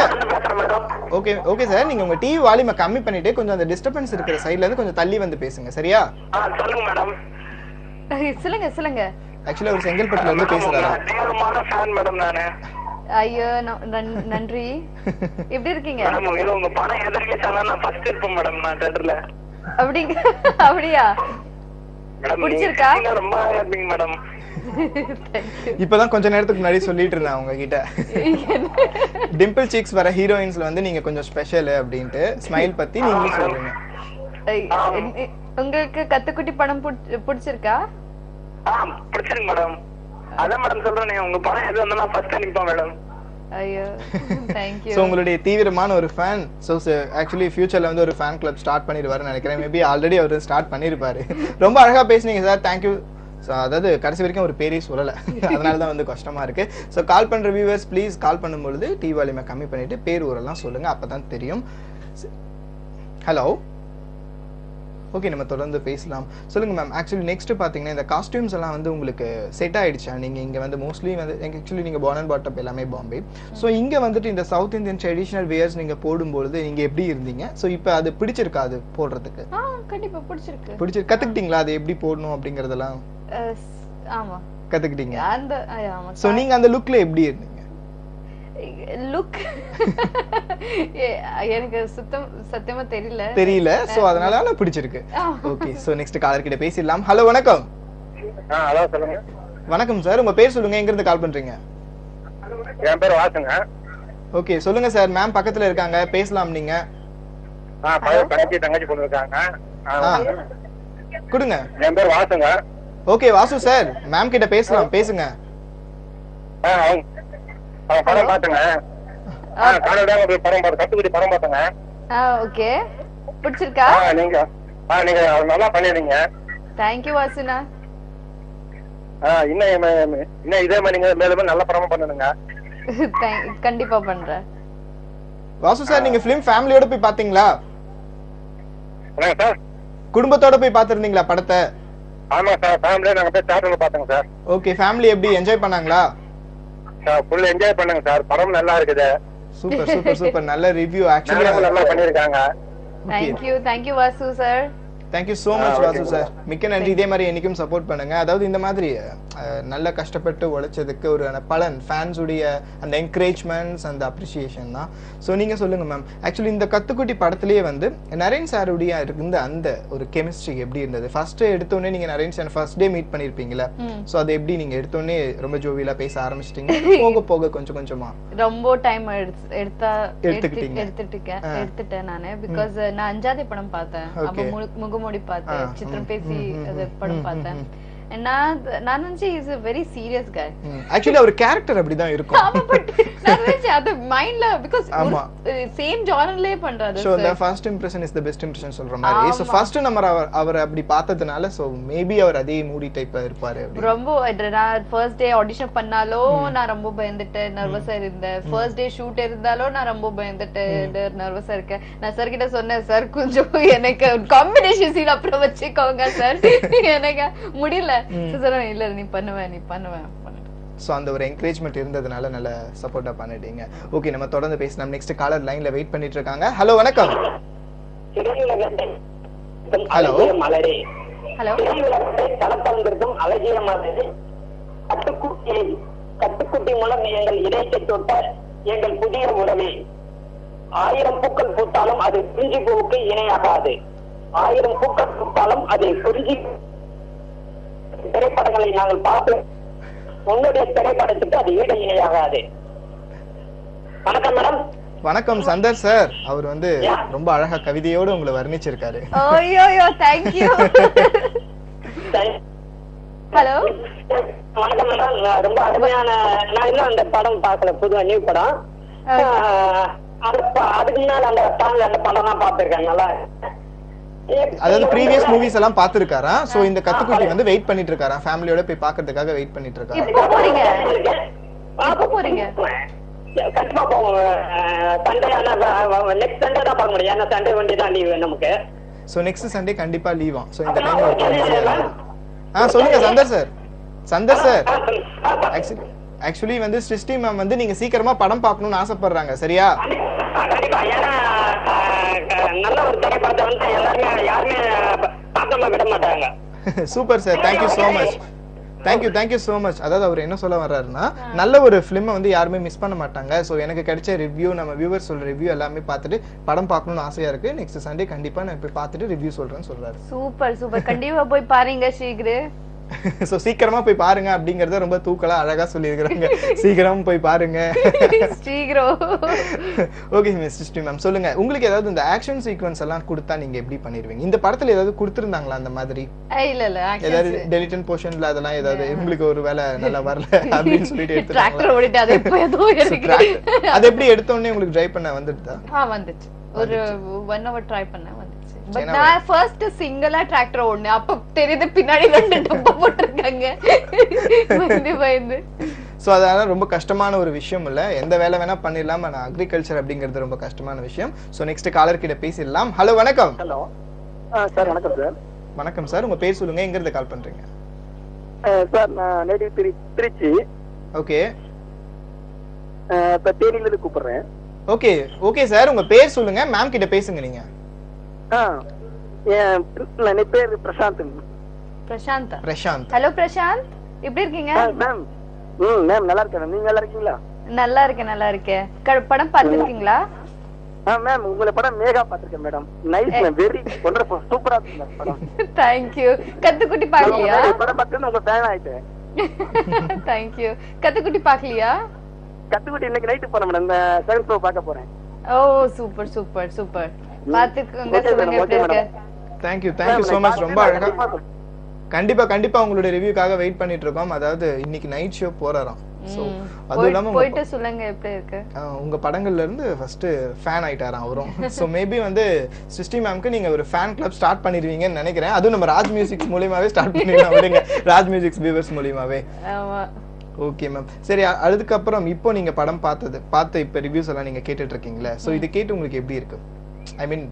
ஓகே சார், நீங்க உங்க டிவி வால்யூமை கம்மி பண்ணிட்டு கொஞ்சம் அந்த டிஸ்டர்பன்ஸ் இருக்கிற சைடுல இருந்து கொஞ்சம் தள்ளி வந்து பேசுங்க, சரியா?
சொல்லுங்க மேடம்.
சொல்லுங்க.
ஆக்சுவலி அவர் செங்கல்பட்டுல இருந்து பேசுறாரா?
நேரமான ஃபேன் மேடம் நானு.
ஐயோ நன்றி. எப்படி இருக்கீங்க?
மேடம் உங்க படம் எதிர்க்கேச்சால நான் ஃபர்ஸ்ட் இருப்பேன் மேடம் நான் தியேட்டர்ல.
அப்படியா?
மேடம்
பிடிச்சிருக்கா?
ரொம்ப ஹாப்பிங்க மேடம்.
இப்பதான் கொஞ்ச நேரத்துக்கு முன்னாடி சொல்லிட்டு இருந்தேன் உங்ககிட்ட, டிம்பிள் சீக்ஸ் வர ஹீரோயின்ஸ்ல வந்து நீங்க கொஞ்சம் ஸ்பெஷல் அப்படின்ட்டு ஸ்மைல் பத்தி நீங்க சொல்றீங்க.
உங்களுக்கு கத்துக்குட்டி படம் பிடிச்சிருக்கா?
பிடிச்சிருக்கு மேடம். அதான் மேடம் சொல்றேன், உங்க படம் எது வந்தா ஃபர்ஸ்ட் நிப்பேன் மேடம்.
ஐயோ थैंक यू.
சோ உங்களுடைய தீவிரமான ஒரு ஃபேன். சோ ஆக்சுவலி ஃபியூச்சர்ல வந்து ஒரு ஃபேன் கிளப் ஸ்டார்ட் பண்ணிடுவாருன்னு நினைக்கிறேன். மேபி ஆல்ரெடி அவர் ஸ்டார்ட் பண்ணிருப்பாரு. ரொம்ப அழகா பேசுனீங்க சார், தேங்க்யூ. ஸோ அதாவது கடைசி வரைக்கும் ஒரு பேரே சொல்லலை, அதனால தான் வந்து கஷ்டமா இருக்கு. ஸோ கால் பண்ற வியூவர்ஸ் ப்ளீஸ் கால் பண்ணும்பொழுது டிவி வால்யூமை கம்மி பண்ணிட்டு பேர் ஊரெல்லாம் சொல்லுங்க, அப்பதான் தெரியும். ஹலோ, ஓகே, நம்ம தொடர்ந்து பேசலாம். சொல்லுங்க மேம், ஆக்சுவலி நெக்ஸ்ட் பாத்தீங்கன்னா இந்த காஸ்டியூம்ஸ் எல்லாம் வந்து உங்களுக்கு செட் ஆயிடுச்சா? நீங்க இங்க வந்து மோஸ்ட்லி வந்து ஆக்சுவலி நீங்க பார்ன் அண்ட் பாட் அப் எல்லாமே பாம்பே. ஸோ இங்க வந்துட்டு இந்த சவுத் இந்தியன் ட்ரெடிஷனல் வேர்ஸ் நீங்க போடும்போது நீங்க எப்படி இருந்தீங்க? ஸோ இப்போ அது பிடிச்சிருக்கா அது போடுறதுக்கு?
கண்டிப்பா பிடிச்சிருக்கு.
கத்துக்கிட்டீங்களா அது எப்படி போடணும் அப்படிங்கறதெல்லாம்?
ஆமா
கத்துக்கிட்டீங்க.
ஆமா.
ஸோ நீங்க அந்த லுக்ல எப்படி இருந்தீங்க?
லுக் எனக்கு சத்தியமா தெரியல.
சோ அதனால பிடிச்சிருக்கு. ஓகே, சோ நெக்ஸ்ட் காலர் கிட்ட பேசிடலாம். ஹலோ வணக்கம்.
ஹலோ சொல்லுங்க.
வணக்கம் சார், உங்க பேர் சொல்லுங்க, எங்க இருந்து கால் பண்றீங்க?
என் பேர் வாசுங்க.
ஓகே சொல்லுங்க சார், மேம் பக்கத்துல இருக்காங்க, பேசலாம் நீங்க.
தங்கச்சி பொண்ணு இருக்காங்க.
கொடுங்க.
என் பேர் வாசுங்க.
ஓகே வாசு சார், மேம் கிட்ட பேசலாம், பேசுங்க.
படம் பாத்துங்க. படம் பார்த்து கத்துக்குடி படம் பாத்துங்க.
ஓகே பிடிச்சிருக்கா?
நீங்க நல்லா பண்ணிருந்தீங்க.
தேங்க்யூ வாசுனா.
இன்னும் இதே மாதிரி நீங்க மேலும் நல்ல படமா பண்ணுங்க.
கண்டிப்பா பண்றேன்.
வாசு சார், நீங்க பிலிம் ஃபேமிலியோட போய் பாத்தீங்களா?
சார்
குடும்பத்தோட போய் பாத்திருந்தீங்களா படத்தை?
ஆமா சார், ஃபேமிலியா நாங்க போய் தியேட்டர்ல பாத்தோங்க சார்.
ஓகே, ஃபேமிலி எப்படி என்ஜாய் பண்ணாங்களா?
சார் ஃபுல் என்ஜாய் பண்ணுங்க சார், படம் நல்லா இருக்குது.
சூப்பர் சூப்பர் சூப்பர், நல்ல ரிவ்யூ. ஆக்சுவலி
நல்லா பண்ணிருக்காங்க.
Thank you Vasu sir.
Thank you so much Vasu sir, மிக்க நன்றி. இதே மாதிரி என்னைக்கும் சப்போர்ட் பண்ணுங்க. அதாவது இந்த மாதிரி நல்ல கஷ்டப்பட்டு உழைச்சதுக்கு ஒரு பலன் ஃபேன்ஸ் உடைய அந்த என்கரேஜ்மெண்ட்ஸ் அந்த அப்ரிசியேஷன் தான். ஸோ நீங்க சொல்லுங்க மேம், ஆக்சுவலி இந்த கத்துக்குட்டி படத்திலேயே வந்து நரேன் சாருடைய இருந்த அந்த ஒரு கெமிஸ்ட்ரி எப்படி இருந்தது? ஃபர்ஸ்ட் எடுத்தோடனே நீங்க Naren sir first day meet பண்ணிருப்பீங்களா? ஸோ அது எப்படி நீங்க எடுத்தோடனே ரொம்ப ஜோவியலா பேச ஆரம்பிச்சிட்டீங்க, போக போக கொஞ்சம் கொஞ்சமா?
ரொம்ப டைம் எடுத்துட்டேன் நானு. பிகாஸ் நான் 5வது படம் பார்த்தேன், அப்ப முகமூடி பார்த்தேன், சித்திரம் பேசி அது படம் பார்த்தேன். நான் நினைச்சேன் is a very serious guy.
Actually அவர் கேரக்டர் அப்படிதான் இருக்கும்.
ஆமா, பட் நான் நினைச்சேன் அது மைண்ட்ல பிகாஸ் சேம் ஜானர்லயே பண்றாரு.
So the first impression is the best impression சொல்ற மாதிரி. So first நம்ம அவர் அப்படி பார்த்ததனால so maybe அவர் அதே மூடி டைப்பா இருப்பாரு அப்படி.
ரொம்ப நான் ஃபர்ஸ்ட் டே ஆடிஷன் பண்ணாலும் நான் ரொம்ப பயந்துட்டேன், நர்வஸா இருந்தேன். ஃபர்ஸ்ட் டே ஷூட் இருந்தாலும் நான் ரொம்ப பயந்துட்டேன், நர்வஸா இருக்கேன். நான் சார் கிட்ட சொன்னேன், சார் கொஞ்சம் எனக்கு காம்பினேஷன் சீன் அப்புறம் வச்சுக்கோங்க சார், எனக்கு முடியல. இல்ல நீ பண்ணுவேன்.
சோ அந்த ஒரு என்கரேஜ்மென்ட் இருந்ததனால நல்ல சப்போர்ட்டா பண்ணிட்டீங்க. ஓகே, நம்ம தொடர்ந்து பேசலாம். நெக்ஸ்ட் காலர் லைன்ல வெயிட் பண்ணிட்டு இருக்காங்க. ஹலோ வணக்கம். ஹலோ
ஹலோ
தளத்தளந்திருக்கும் அழகிய மலரே, கட்டுக்குட்டி மூலம் எங்கள் இதயத்தை தொட்ட எங்கள் புதிய உறவே. 1000 பூக்கள் பூத்தாலும் அது குறிஞ்சி பூவுக்கு இணையாகாது. 1000 பூக்கள் பூத்தாலும் அது குறிஞ்சி. திரைப்படங்களை நாங்கள் பார்த்து உன்னுடைய திரைப்படத்துக்கு அது ஈடு இணையாகாது. வணக்கம் மேடம்.
வணக்கம் சந்தர் சார். அவர் வந்து ரொம்ப அழகா கவிதையோட உங்களை வர்ணிச்சிருக்காரு.
ஓய்யோ थैंक यू. ஹலோ
வணக்கம் மேடம். ரொம்ப அருமையான, நான் இன்னும் அந்த படம் பார்க்கல, புது நியூ படம். அதுக்கு முன்னாடி அந்த படம் தான் பார்த்திருக்கேன். நல்லா
அதாவது ப்ரீவியஸ் மூவிஸ் எல்லாம் பாத்துருக்காரா? சோ இந்த கத்துக்குட்டி வந்து வெயிட் பண்ணிட்டு இருக்காரா, ஃபேமிலியோட போய் பார்க்கிறதுக்காக வெயிட் பண்ணிட்டு இருக்காரு.
எப்போ போறீங்க?
கண்டிப்பா போவோம். சண்டே நெக்ஸ்ட் சண்டே தான் பார்க்க முடியும், ஏன்னா சண்டே வண்டி தான் லீவு நமக்கு.
சோ நெக்ஸ்ட் சண்டே கண்டிப்பா லீவா? சோ இந்த டைம் சொல்லுங்க Chandar sir. Chandar sir, actually வந்து சிருஷ்டி மேம் வந்து நீங்க சீக்கிரமா படம் பார்க்கணும்னு ஆசைப்படுறாங்க, சரியா?
கண்டிப்பா, ஏன்னா நல்ல ஒரு திரைப்படத்தை வந்து எல்லாருமே யாருமே பார்க்காம விட மாட்டாங்க.
Super sir, thank you so much. Thank you so much. அதாவது அவர் என்ன சொல்ல வர்றாருன்னா, நல்ல ஒரு ஃபிலிமை வந்து யாருமே மிஸ் பண்ண மாட்டாங்க. ஸோ எனக்கு கிடைச்ச ரிவ்யூ, நம்ம வியூவர்ஸ் சொல்ற ரிவ்யூ எல்லாமே பார்த்துட்டு படம் பார்க்கணும்னு ஆசையா இருக்கு. நெக்ஸ்ட் சண்டே கண்டிப்பா நான் போய் பார்த்துட்டு ரிவ்யூ சொல்றேன்னு சொல்றாரு.
சூப்பர் கண்டிப்பா போய் பாருங்க சீக்கிரம்.
சோ சீக்கிரமா போய் பாருங்க அப்படிங்கறத ரொம்ப தூக்கலா அழகா சொல்லி இருக்காங்க. சீக்கிரம் போய் பாருங்க.
சீக்கிரம்.
ஓகே மிஸ் சிஸ்டி மேம், சொல்லுங்க, உங்களுக்கு ஏதாவது இந்த ஆக்ஷன் சீக்வென்ஸ் எல்லாம் கொடுத்தா நீங்க எப்படி பண்ணிடுவீங்க? இந்த படத்துல ஏதாவது கொடுத்திருந்தாங்களா அந்த மாதிரி?
இல்ல
ஏதாவது டெலிட்டன் போர்ஷன்ல அதெல்லாம் ஏதாவது உங்களுக்கு ஒரு வேலை நல்லா வரல அப்படின்னு சொல்லிட்டு எடுத்து
டிராக்டர் ஓடிட்டு அது எப்போ ஏதோ இருக்கு.
அது எப்படி எடுத்த உடனே உங்களுக்கு ட்ரை பண்ண வந்துட்டா?
வந்துச்சு. ஒரு 1 hour ட்ரை பண்ண வந்துச்சு. பட் நான் ஃபர்ஸ்ட் சிங்கிளா டிராக்டர் ஓடுனேன். அப்ப தெரியுது பின்னாடி 2 டப்பா போட்டுருக்காங்க. பயந்து.
சோ அதனால ரொம்ப கஷ்டமான ஒரு விஷயம் இல்ல, எந்த வேலை வேணா பண்ணிடலாம். ஆனா அக்ரிகல்ச்சர் அப்படிங்கிறது ரொம்ப கஷ்டமான விஷயம். சோ நெக்ஸ்ட் காலர் கிட்ட பேசிடலாம். ஹலோ வணக்கம்.
Hello sir. வணக்கம் சார்.
வணக்கம் சார், உங்க பேர் சொல்லுங்க, எங்க இருந்து கால் பண்றீங்க?
சார் நான் நேட்டிவ் திருச்சி.
ஓகே,
இப்ப தேனியில இருந்து கூப்பிடுறேன்.
ஓகே சார், உங்க பேர் சொல்லுங்க, மேம் கிட்ட பேசுங்க நீங்க.
என் பேர் பிரசாந்த்.
பிரசாந்த்.
ஹலோ பிரசாந்த், எப்படி இருக்கீங்க?
மேம் மேம் நல்லா இருக்கேன். நீங்க நல்லா இருக்கீங்களா?
நல்லா இருக்கேன். படம் பார்த்திருக்கீங்களா?
மேம் உங்களோட படம் மேகா பாத்திருக்கேன் madam. Nice ma'am, very wonderful, சூப்பரா இருக்கு படம்.
Thank you. கத்துக்குட்டி பார்க்கலையா?
படம் பார்த்து உங்க ஃபேன் ஆயிட்டேன்.
Thank you. கத்துக்குட்டி பார்க்கலையா?
கத்துக்குட்டி இன்னைக்கு நைட்டு போறேன் மேடம். இந்த செகண்ட் ஷோ பார்க்க போறேன்.
ஓ சூப்பர் சூப்பர் சூப்பர். பாத்துக்கோங்க, சொல்லுங்க எப்படி இருக்கு.
Thank you so much. ரொம்ப அழகா. கண்டிப்பா உங்களுடைய ரிவ்யூக்காக வெயிட் பண்ணிட்டு இருக்கோம். அதாவது இன்னைக்கு நைட் ஷோ போறாராம். சோ அது இல்லாம
போயிட்டு சொல்லுங்க எப்படி இருக்கு.
உங்க படங்கள்ல இருந்து ஃபர்ஸ்ட் ஃபேன் ஆயிட்டாராம் அவரும். சோ மேபி வந்து சிஸ்டி மேம்க்கு நீங்க ஒரு ஃபேன் கிளப் ஸ்டார்ட் பண்ணிடுவீங்கன்னு நினைக்கிறேன். அதுவும் நம்ம ராஜ் மியூசிக்ஸ் மூலமாவே ஸ்டார்ட் பண்ணிடலாம் விடுங்க. ராஜ் மியூசிக்ஸ் வியூவர்ஸ் மூலமாவே.
ஆமா.
Okay ma'am. சரி, அதுக்கப்புறம் இப்போ நீங்க படம் பார்த்த இப்ப ரிவ்யூஸ் எல்லாம் நீங்க கேட்டுட்டு இருக்கீங்களா? சோ இது கேட்டு உங்களுக்கு எப்படி இருக்கு? ஐ மீன்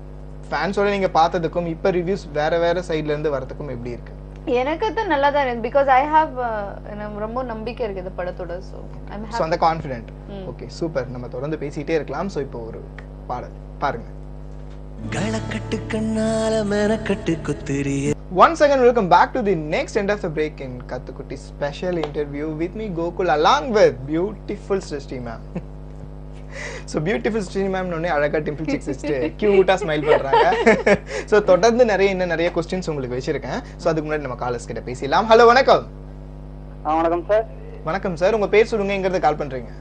ஃபேன்ஸோட நீங்க பார்த்ததுக்கும் இப்ப ரிவ்யூஸ் வேற சைடுல இருந்து வரதுக்கும் எப்படி இருக்கு?
எனக்கு அது நல்லா தான் இருக்கு. because I have ரொம்ப நம்பிக்கை இருக்கு இந்த படத்தோட. so I'm happy.
சோ அந்த கான்ஃபிடென்ட். Okay super. நம்ம தொடர்ந்து பேசிட்டே இருக்கலாம். சோ இப்போ ஒரு பாடல் பாருங்க.
களக்கட்டு கண்ணால மெனக்கட்டு குத்துறியே.
Once again, welcome back to the next end of the break in Kathukutti special interview with me Gokul along with beautiful Srishti ma'am. So beautiful Srishti ma'am நோனே அழகா டிம்பிள் சிக்ஸ் வச்சிட்டு கியூட்டா ஸ்மைல் பண்றாங்க. சோ தொடர்ந்து நிறைய क्वेश्चंस உங்களுக்கு வச்சிருக்கேன். So அதுக்கு முன்னாடி நம்ம காலர்ஸ் கிட்ட பேசலாம். ஹலோ வணக்கம்.
வணக்கம் சார்.
வணக்கம் சார். உங்க பேர் சொல்லுங்க, எங்க இருந்து கால் பண்றீங்க?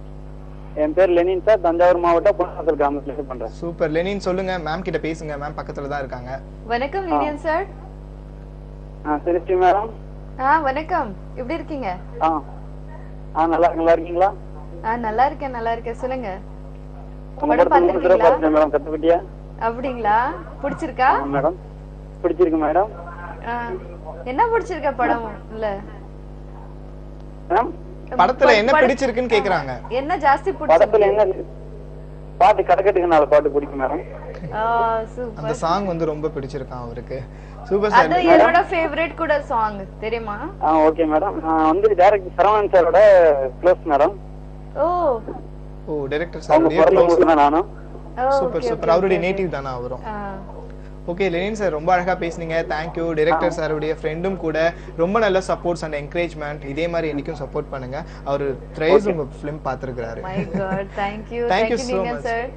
என் பேர் லெனின் சார். தஞ்சாவூர் மாவட்டம் பொன்னேரி கிராமத்துல இருந்து பண்றேன்.
சூப்பர் லெனின், சொல்லுங்க. மேம் கிட்ட பேசுங்க. மேம் பக்கத்துல தான் இருக்காங்க.
வணக்கம் லெனின் சார்.
சிரிச்சி மேடம்.
வணக்கம். எப்படி இருக்கீங்க?
நல்லா இருக்கீங்களா?
நல்லா இருக்கேன். சொல்லுங்க.
படம் பாத்துட்டீங்களா மேடம்? கத்துக்கிட்டியா?
அப்படிங்களா? பிடிச்சிருக்கா?
மேடம் பிடிச்சிருக்கு மேடம்.
என்ன பிடிச்சிருக்கா படம்? இல்ல
படத்துல என்ன பிடிச்சிருக்குன்னு கேக்குறாங்க.
என்ன ஜாஸ்தி பிடிச்சிருக்கு?
படத்துல என்ன பாட்டு கடக்கட்டுக்கு நாலு பாட்டு பிடிக்கும் மேடம்.
சூப்பர்.
அந்த சாங் வந்து ரொம்ப பிடிச்சிருக்கான் அவருக்கு. Super sir.
அது என்னோட ஃபேவரட் கூட சாங் தெரியுமா?
Okay madam. வந்து டைரக்டர் சரவணன் சாரோட க்ளோஸ் மேடம்.
ஓ டைரக்டர் சாரோட க்ளோஸ்
நானு.
சூப்பர். அவருடைய நேட்டிவ் தானா அவரும்? ஓகே லெனின் சார், ரொம்ப அழகா பேசுனீங்க. Thank you. டைரக்டர் சாருடைய ஃப்ரெண்டும் கூட ரொம்ப நல்ல சப்போர்ட்ஸ் அண்ட் என்கரேஜ்மெண்ட். இதே மாதிரி என்னைக்கும் சப்போர்ட் பண்ணுங்க. அவர் த்ரைஸ் உங்க ஃபிலிம் பார்த்திருக்காரு.
My God, thank you
so much sir.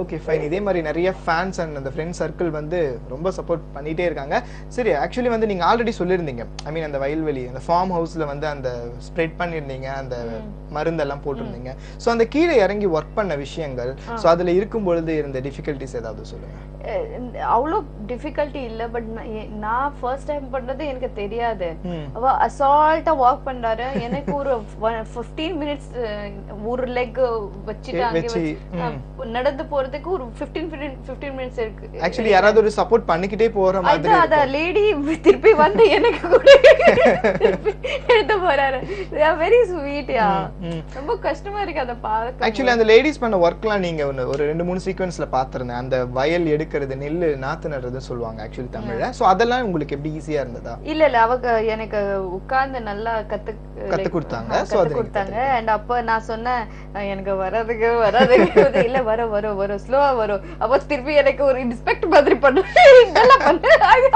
Okay fine. இதே மாதிரி நிறைய ஃபேன்ஸ் அண்ட் அந்த ஃப்ரெண்ட் சர்க்கிள் வந்து ரொம்ப சப்போர்ட் பண்ணிட்டே இருக்காங்க. சரி, ஆக்சுவலி வந்து நீங்க ஆல்ரெடி சொல்லியிருந்தீங்க, ஐ மீன் அந்த வயல்வெளி அந்த ஃபார்ம் ஹவுஸ்ல வந்து அந்த ஸ்ப்ரெட் பண்ணிருந்தீங்க, அந்த மருந்தெல்லாம் போட்டிருந்தீங்க. ஸோ அந்த கீழே இறங்கி ஒர்க் பண்ண விஷயங்கள், ஸோ அதுல இருக்கும் பொழுது இருந்த டிஃபிகல்ட்டிஸ் ஏதாவது சொல்லுங்க.
அவ்வளோ டிஃபிகல்ட்டி இல்ல, பட் நான் ஃபர்ஸ்ட் டைம் பண்றது எனக்கு தெரியாது. அவ அசால்ட்டா வாக் பண்றாரு. எனக்கு ஒரு 15 மினிட்ஸ் ஒரு லெக் வச்சுட்டு அங்கே நடந்து போறதுக்கு ஒரு 15 மினிட்ஸ் இருக்கு.
ஆக்சுவலி யாராவது ஒரு சப்போர்ட் பண்ணிக்கிட்டே போற மாதிரி
அத லேடி திருப்பி வந்து எனக்கு கூட எடுத்து போறாரு. they are very sweet. ரொம்ப கஷ்டமா இருக்கு அத பார்க்க.
ஆக்சுவலி அந்த லேடிஸ் பண்ண வர்க்லாம் நீங்க ஒரு 2-3 சீக்வென்ஸ்ல பாத்துறேன். அந்த வயல் எடுக்கிறது, நெல்லு நாத்து நடுறது சொல்லுவாங்க ஆக்சுவலி தமிழ்ல. சோ அதெல்லாம் உங்களுக்கு எப்படி ஈஸியா இருந்ததா?
இல்ல அவங்க எனக்கு உட்கார்ந்து நல்லா கத்து
கொடுத்தாங்க.
அண்ட் அப்ப நான் சொன்னேன் எனக்கு வராதுக்கு இல்ல வர ஸ்லோவா வரும். அப்ப திருப்பி எனக்கு ஒரு இன்ஸ்பெக்ட் மாதிரி பண்ணு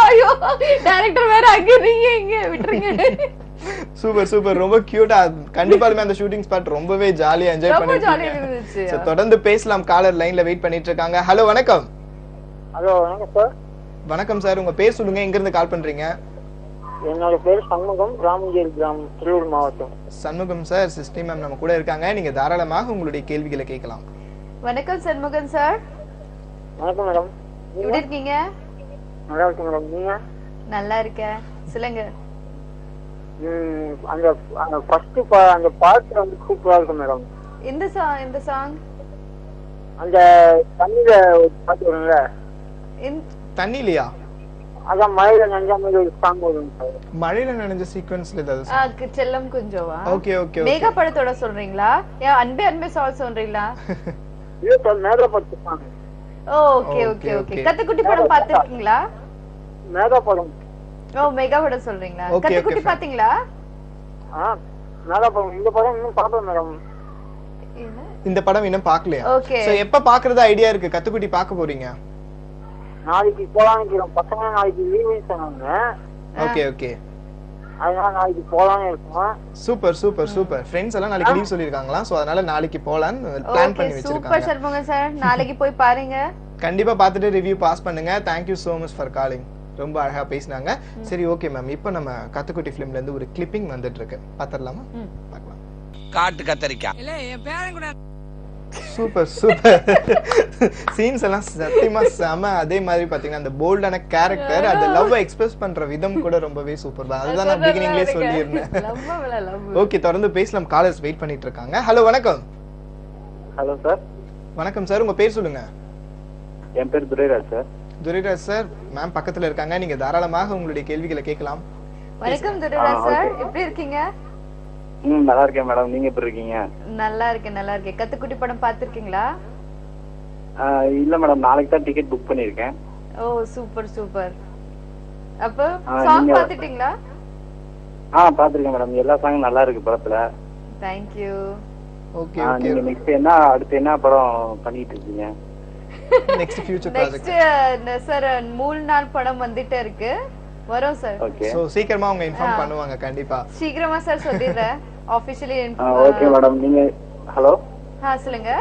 ஐயோ டைரக்டர் வேற அங்க நீங்க இங்க விட்டுருங்க.
சூப்பர். ரொம்ப கியூட்டா. கண்டிப்பாலுமே அந்த ஷூட்டிங் ஸ்பாட் ரொம்பவே ஜாலியா என்ஜாய் பண்ணிருக்கீங்க. சோ தொடர்ந்து பேசலாம். காலர் லைன்ல வெயிட் பண்ணிட்டு இருக்காங்க. ஹலோ வணக்கம்.
ஹலோ வணக்கம் சார்.
வணக்கம் சார். உங்க பேர் சொல்லுங்க, எங்க இருந்து கால் பண்றீங்க?
என்னோட பேர் சண்முகம், ராமகிரி கிராமம், திருவள்ளூர் மாவட்டம்.
சண்முகம் சார், சிஸ்டி மேம் நம்ம கூட இருக்காங்க. நீங்க தாராளமாக உங்களுடைய கேள்விகளை கேட்கலாம்.
வணக்கம் சண்முகம் சார்.
வணக்கம் மேடம்.
எப்படி இருக்கீங்க?
நல்லா இருக்கேன் மேடம். நீங்க?
நல்லா இருக்கேன். சொல்லுங்க.
அந்த ஃபர்ஸ்ட் அந்த பாட்டு வந்து சூப்பரா இருக்கு மேடம்.
இந்த சாங்
அந்த தண்ணில ஒரு பாட்டு வரும்ல,
தண்ணிலையா?
அதான் மழையில நனைஞ்ச மாதிரி ஒரு சாங் வரும் சார்.
மழையில நனைஞ்ச சீக்வென்ஸ்ல ஏதாவது
செல்லம் கொஞ்சவா?
ஓகே.
மேகா படத்தோட சொல்றீங்களா? ஏன் அன்பே சால் சொல்றீங்களா?
இது சார் மேகா படத்து சாங்.
ஓகே. கத்துக்குட்டி படம் பாத்துட்டீங்களா?
மேகா படம்.
மேகா படம் சொல்றீங்களா? கத்துக்குட்டி பாத்தீங்களா?
மேகா படம். இந்த படம் இன்னும் பார்க்கல மேடம்.
இந்த படம் இன்னும் பார்க்கலையா?
ஓகே.
சோ எப்ப பார்க்கறதா ஐடியா இருக்கு? கத்துக்குட்டி பார்க்க போறீங்க?
நாளைக்கு போலாம்னு பசங்க நாளைக்கு லீவு சொன்னாங்க.
ஓகே.
அதனால நாளைக்கு போலாம்னு இருக்கோம்.
சூப்பர். ஃப்ரெண்ட்ஸ் எல்லாம் நாளைக்கு லீவ் சொல்லிருக்காங்களா? சோ அதனால நாளைக்கு போலாம்னு பிளான் பண்ணி வச்சிருக்காங்க.
சூப்பர் சர்பங்க சார். நாளைக்கு போய் பாருங்க.
கண்டிப்பா பார்த்துட்டு ரிவ்யூ பாஸ் பண்ணுங்க. Thank you so much for calling. ரொம்ப அழகா பேசினாங்க. சரி ஓகே மேம், இப்போ நம்ம கத்துக்குட்டி ஃபிலிம்ல இருந்து ஒரு கிளிப்பிங் வந்துட்டு இருக்கு, பாத்துறலாமா? பார்க்கலாம்.
காட்டு கத்தரிக்காய்.
இல்ல என் பேரன் கூட
சூப்பர் சூப்பர். சீன்ஸ் எல்லாம் சத்தியமா செம. அதே மாதிரி பாத்தீங்கன்னா அந்த போல்டான கேரக்டர், அந்த லவ் எக்ஸ்பிரஸ் பண்ற விதம் கூட ரொம்பவே சூப்பர் தான். அதுதான் நான் பிகினிங்லயே சொல்லியிருந்தேன். ஓகே, தொடர்ந்து பேசலாம். காலர்ஸ் வெயிட் பண்ணிட்டு இருக்காங்க. ஹலோ, வணக்கம்.
Hello sir.
வணக்கம் சார், உங்க பேர் சொல்லுங்க.
என் பேர் Durairaj sir.
Durairaj sir, ma'am பக்கத்துல இருக்காங்க. நீங்க தாராளமாக உங்களுடைய கேள்விகளை கேட்கலாம்.
வணக்கம் துரைராஜ் சார், எப்படி இருக்கீங்க?
நல்லா இருக்கேன் மேடம், நீங்க எப்படி இருக்கீங்க?
நல்லா இருக்கேன் நல்லா இருக்கேன். கத்துக்குட்டி படம் பாத்திருக்கீங்களா?
இல்ல மேடம், நாளைக்கு தான் டிக்கெட் புக் பண்ணிருக்கேன்.
ஓ சூப்பர் சூப்பர். அப்ப சாங் பாத்துட்டீங்களா?
பாத்துருக்கேன் மேடம், எல்லா சாங்கும் நல்லா இருக்கு படத்துல.
Thank you.
Okay okay.
Next என்ன, அடுத்து என்ன படம் பண்ணிட்டு இருக்கீங்க?
நெக்ஸ்ட் ஃபியூச்சர் ப்ராஜெக்ட்
சார், 3 நாள் படம் வந்துட்டே இருக்கு, வரோம் சார்.
சோ சீக்கிரமா அவங்க இன்ஃபார்ம் பண்ணுவாங்க கண்டிப்பா.
சீக்கிரமா சார் சொல்லிடுறேன் ஆபீஷியலி.
Okay madam. நீங்க ஹலோ
சொல்லுங்க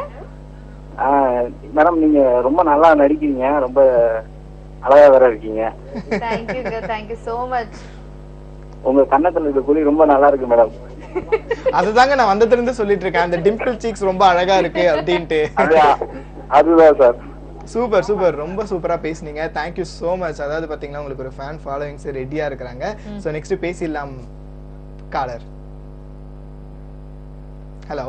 மேடம். நீங்க ரொம்ப நல்லா நடிக்கிறீங்க, ரொம்ப அழகா வேற இருக்கீங்க.
Thank you so much.
உங்க கண்ணத்துல இருக்க குழி ரொம்ப நல்லா இருக்கு மேடம்.
அதுதாங்க நான் வந்ததுல இருந்து சொல்லிட்டு இருக்கேன், அந்த டிம்பிள் சீக்ஸ் ரொம்ப அழகா இருக்கு அப்படின்ட்டு.
அதுதான் சார்.
சூப்பர் சூப்பர், ரொம்ப சூப்பரா பேசுனீங்க. Thank you so much. அதாவது பாத்தீங்கன்னா உங்களுக்கு ஒரு ஃபேன் ஃபாலோயிங்ஸ் ரெடியா இருக்காங்க. சோ நெக்ஸ்ட் பேசிடலாம். காலர். ஹலோ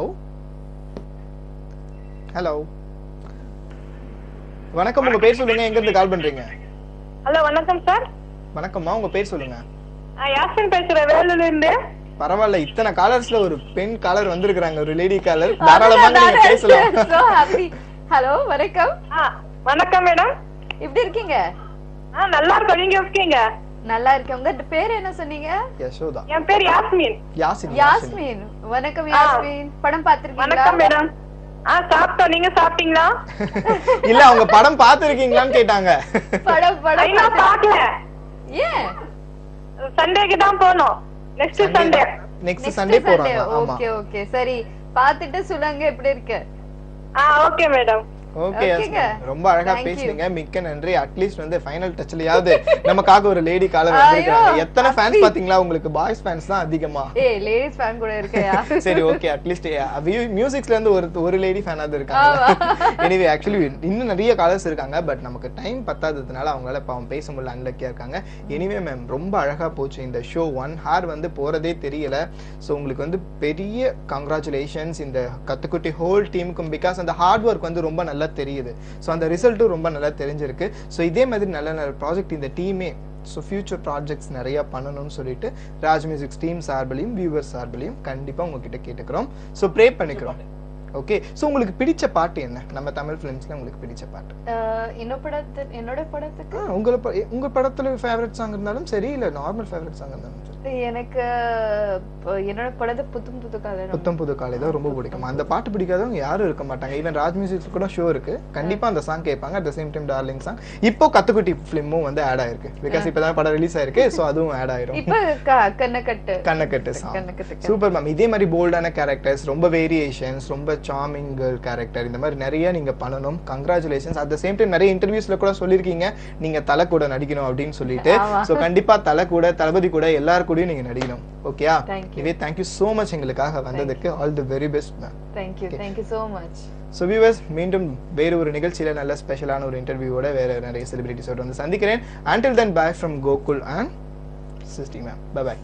ஹலோ, வணக்கம். உங்க பேர் சொல்லுங்க, எங்க இருந்து கால் பண்றீங்க?
ஹலோ வணக்கம் சார்.
வணக்கம்மா, உங்க பேர் சொல்லுங்க.
யாஸ்மின் பேசுறேன், வேலூர்ல இருந்து.
பரவாயில்ல, இத்தனை காலர்ஸ்ல ஒரு பெண் காலர் வந்திருக்காங்க, ஒரு லேடி காலர். தாராளமாக நீங்க பேசலாம்.
So happy. ஹலோ வணக்கம்.
வணக்கம் மேடம்,
எப்படி இருக்கீங்க?
நல்லா இருக்கேன், நீங்க இருக்கீங்க?
நல்லா இருக்கேன். உங்க பேர் என்ன சொன்னீங்க?
யசோதா.
என் பேர் யாஸ்மின்.
யாஸ்மின். வணக்கம் யாஸ்மின். படம் பாத்திருக்கீங்களா?
வணக்கம் மேடம். சாப்பிட்டோம், நீங்க சாப்பிட்டீங்களா?
இல்ல, அவங்க படம் பாத்திருக்கீங்களான்னு கேட்டாங்க.
படம்
இன்னும் பார்க்கல.
ஏன்?
சண்டேக்கு தான் போறோம். நெக்ஸ்ட்
சண்டே போறாங்க. ஆமா.
ஓகே ஓகே, சரி பாத்துட்டு சொல்லுங்க எப்படி இருக்கு.
Okay madam.
ஓகே, ரொம்ப அழகா பேசுனீங்க, மிக்க நன்றி. அட்லீஸ்ட் வந்து ஃபைனல் டச்லயாவது நமக்காக ஒரு லேடி காலர் வந்திருக்காங்க. எத்தனை ஃபேன்ஸ் பாத்தீங்களா? உங்களுக்கு பாய்ஸ் ஃபேன்ஸ் தான் அதிகமா.
லேடிஸ் ஃபேன் கூட இருக்கயா?
சரி ஓகே, அட்லீஸ்ட் மியூசிக்ல இருந்து ஒரு லேடி ஃபேனாவது இருக்காங்க. எனிவே ஆக்சுவலி இன்னும் நிறைய காலர்ஸ் இருக்காங்க, பட் நமக்கு டைம் பத்தாததுனால அவங்களால பாவம் பேச முடியல, அன்லக்கியா இருக்காங்க. எனிவே மேம், ரொம்ப அழகா போச்சு இந்த ஷோ. 1 hour வந்து போறதே தெரியல. ஸோ உங்களுக்கு வந்து பெரிய கங்க்ராச்சுலேஷன்ஸ் இந்த கத்துக்குட்டி ஹோல் டீமுக்கும். பிகாஸ் அந்த ஹார்ட் ஒர்க் வந்து ரொம்ப நல்லா தெரியுது. ஸோ அந்த ரிசல்ட்டும் ரொம்ப நல்லா தெரிஞ்சிருக்கு. ஸோ இதே மாதிரி நல்ல நல்ல ப்ராஜெக்ட் இந்த டீமே, ஸோ ஃபியூச்சர் ப்ராஜெக்ட்ஸ் நிறைய பண்ணணும்னு சொல்லிட்டு ராஜ் மியூசிக்ஸ் டீம் சார்பிலையும் வியூவர்ஸ் சார்பிலையும் கண்டிப்பாக உங்ககிட்ட கேட்டுக்கிறோம். ஸோ ப்ரே பண்ணிக்கிறோம். ஓகே, சோ உங்களுக்கு பிடிச்ச பாட்டு என்ன? நம்ம தமிழ் ஃபிலிம்ஸ்ல உங்களுக்கு பிடிச்ச பாட்டு?
என்னோட படத்துக்கு
உங்க படத்துல ஃபேவரட் சாங் இருந்தாலும் சரி, இல்ல நார்மல் ஃபேவரட் சாங் இருந்தாலும் சரி.
எனக்கு என்னோட படத்து புத்தம் புது காலை தான் ரொம்ப பிடிக்கும். அந்த பாட்டு பிடிக்காதவங்க யாரும் இருக்க மாட்டாங்க. ஈவன் ராஜ் மியூசிக்ஸ் கூட ஷோ இருக்கு, கண்டிப்பா அந்த சாங் கேட்பாங்க. At the same time darling song. இப்போ கத்துக்குட்டி ஃபிலிமும் வந்து ஆட் ஆயிருக்கு. பிகாஸ் இப்பதான் படம் ரிலீஸ் ஆயிருக்கு, சோ அதுவும் ஆட் ஆயிரும். இப்போ கண்ணக்கட்டு
சாங் சூப்பர் மேம். இதே மாதிரி போல்டான கேரக்டர்ஸ், ரொம்ப வேரியேஷன்ஸ், ரொம்ப சார்மிங் கேர்ள் கேரக்டர், இந்த மாதிரி நிறைய நீங்க பண்ணணும். Congratulations. At the same time நிறைய இன்டர்வியூஸ்ல கூட சொல்லிருக்கீங்க நீங்க தலை கூட நடிக்கணும் அப்படின்னு சொல்லிட்டு. சோ கண்டிப்பா தலை கூட, தளபதி கூட, எல்லாரும் கூடயும் நீங்க நடிக்கணும். ஓகேயா? Thank you so much எங்களுக்காக வந்ததுக்கு. All the very best ma'am.
Thank you so much.
So viewers, மீண்டும் வேறு ஒரு நிகழ்ச்சியில நல்ல ஸ்பெஷலான ஒரு இன்டர்வியூவோட வேற நிறைய செலிபிரிட்டிஸோட வந்து சந்திக்கிறேன். Until then, bye from Gokul and Sisti ma'am. Bye bye.